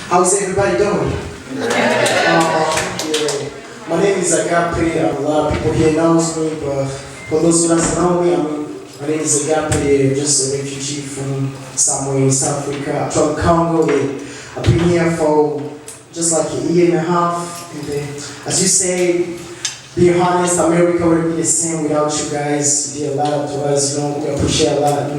How's everybody doing? Yeah. My name is Agape. A lot of people here knows me, but for those who don't know me, my name is Agape. I'm just a refugee from somewhere in South Africa, from Congo. Yeah. I've been here for just like a year and a half. And as you say, being honest, America wouldn't be the same without you guys. You did a lot to us, we appreciate a lot,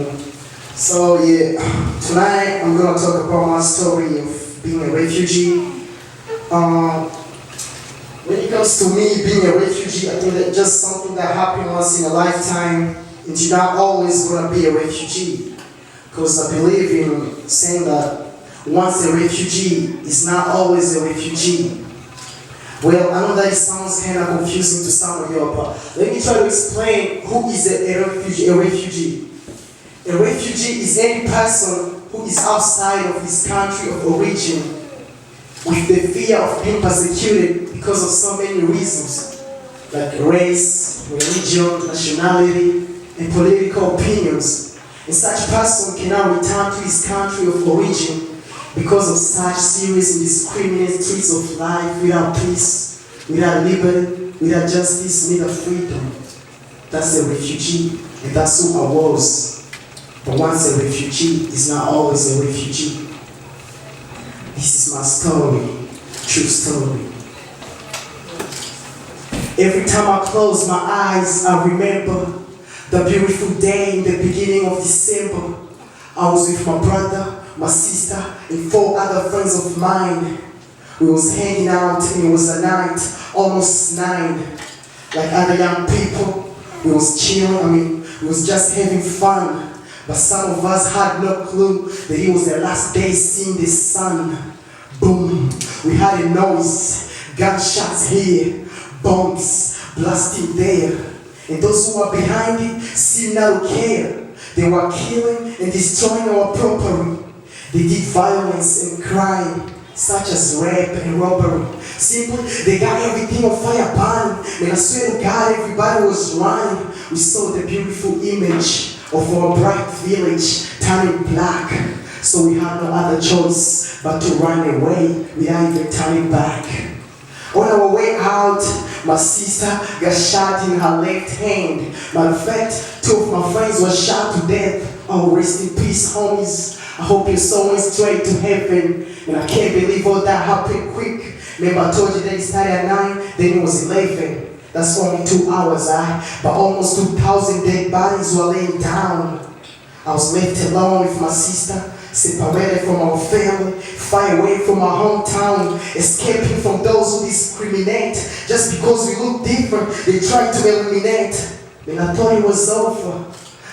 So yeah, tonight I'm gonna talk about my story of being a refugee. When it comes to me being a refugee, I think that's just something that happened once in a lifetime, and you're not always gonna be a refugee. Because I believe in saying that once a refugee is not always a refugee. Well, I know that it sounds kind of confusing to some of you, but let me try to explain who is a refugee. A refugee is any person who is outside of his country of origin with the fear of being persecuted because of so many reasons, like race, religion, nationality, and political opinions. And such person cannot return to his country of origin because of such serious and discriminate treats of life without peace, without liberty, without justice, without freedom. That's a refugee, and that's who I was. But once a refugee is not always a refugee. This is my story, true story. Every time I close my eyes, I remember the beautiful day in the beginning of December. I was with my brother, my sister, and 4 other friends of mine. We was hanging out, and it was a night, almost 9. Like other young people, we was chilling, we was just having fun. But some of us had no clue that it was the last day seeing the sun. Boom, we had a noise, gunshots here, bombs blasting there. And those who were behind it seemed not to care. They were killing and destroying our property. They did violence and crime, such as rape and robbery. Simply, they got everything on fire burning. And I swear to God, everybody was running. We saw the beautiful image of our bright village turning black. So we had no other choice but to run away without even turning back. On our way out, my sister got shot in her left hand. Matter of fact, 2 of my friends were shot to death. Oh, rest in peace, homies. I hope your soul went straight to heaven. And I can't believe all that happened quick. Remember I told you that it started at 9, then it was 11. That's only 2 hours, but almost 2,000 dead bodies were laying down. I was left alone with my sister, separated from our family, far away from our hometown, escaping from those who discriminate. Just because we look different, they try to eliminate. Then I thought it was over.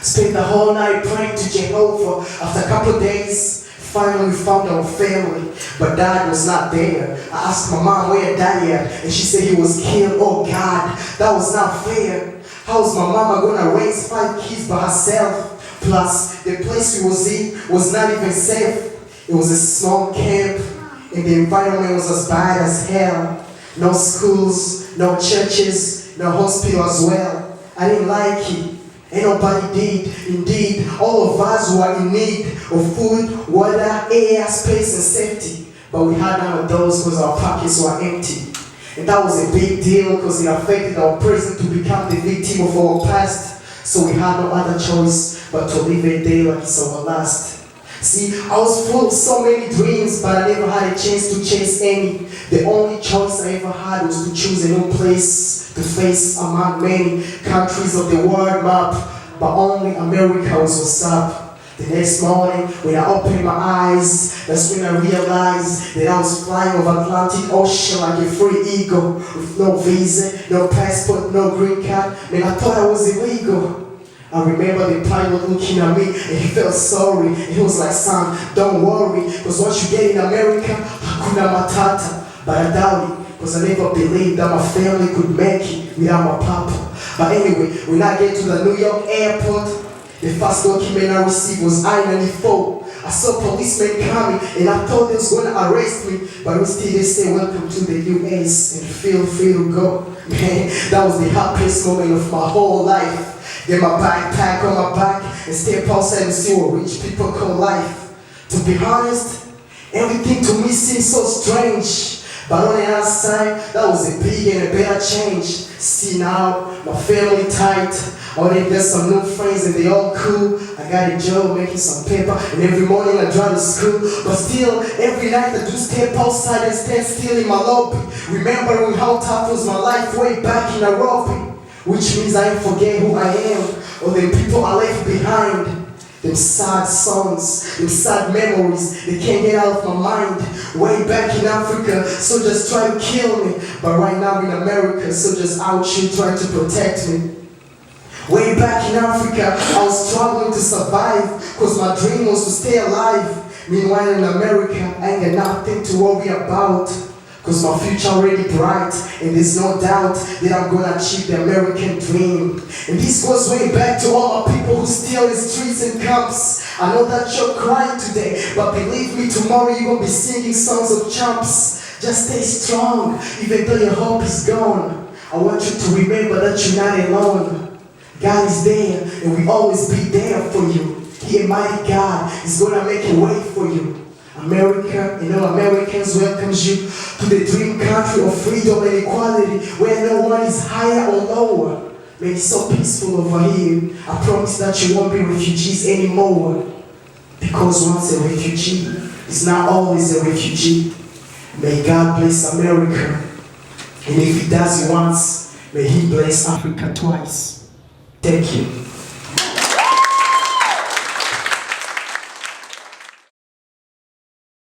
Spent the whole night praying to Jehovah. After a couple of days, finally we found our family, but Dad was not there. I asked my mom where Daddy at, and she said he was killed. Oh God, that was not fair. How was my mama gonna raise 5 kids by herself? Plus, the place we was in was not even safe. It was a small camp, and the environment was as bad as hell. No schools, no churches, no hospital as well. I didn't like it. And nobody did. Indeed, all of us were in need of food, water, air, space, and safety. But we had none of those because our pockets were empty. And that was a big deal because it affected our present to become the victim of our past. So we had no other choice but to live a day like it's our last. See, I was full of so many dreams, but I never had a chance to chase any. The only choice I ever had was to choose a new place to face among many countries of the world map, but only America was what's up. The next morning, when I opened my eyes, that's when I realized that I was flying over Atlantic Ocean like a free eagle, with no visa, no passport, no green card. Man, I thought I was illegal. I remember the pilot looking at me and he felt sorry. And he was like, son, don't worry, because once you get in America, hakuna matata. But I doubt it, because I never believed that my family could make it without my papa. But anyway, when I get to the New York airport, the first document I received was I-94. I saw policemen coming and I thought they was going to arrest me, but instead they said, welcome to the US and feel free to go. Man, that was the happiest moment of my whole life. Get my backpack on my back and step outside and see what rich people call life. To be honest, Everything to me seems so strange. But on the other side, that was a big and a better change. See now, my family tight. I already got some new friends and they all cool. I got a job making some paper, and every morning I drive to school. But still, every night I do step outside and stand still in my lobby, remembering how tough was my life way back in Nairobi. Which means I ain't forget who I am, or the people I left behind. Them sad songs, them sad memories, they can't get out of my mind. Way back in Africa, soldiers try to kill me. But right now in America, soldiers out here trying to protect me. Way back in Africa, I was struggling to survive, cause my dream was to stay alive. Meanwhile in America, I ain't got nothing to worry about, cause my future already bright, and there's no doubt that I'm gonna achieve the American dream. And this goes way back to all my people who still in streets and camps. I know that you're crying today, but believe me, tomorrow you're gonna be singing songs of champs. Just stay strong, even though your hope is gone. I want you to remember that you're not alone. God is there, and we always be there for you. He, a mighty God, is gonna make a way for you. America and all Americans welcomes you to the dream country of freedom and equality, where no one is higher or lower. May it's so peaceful over here. I promise that you won't be refugees anymore. Because once a refugee is not always a refugee. May God bless America. And if He does it once, may He bless Africa twice. Thank you.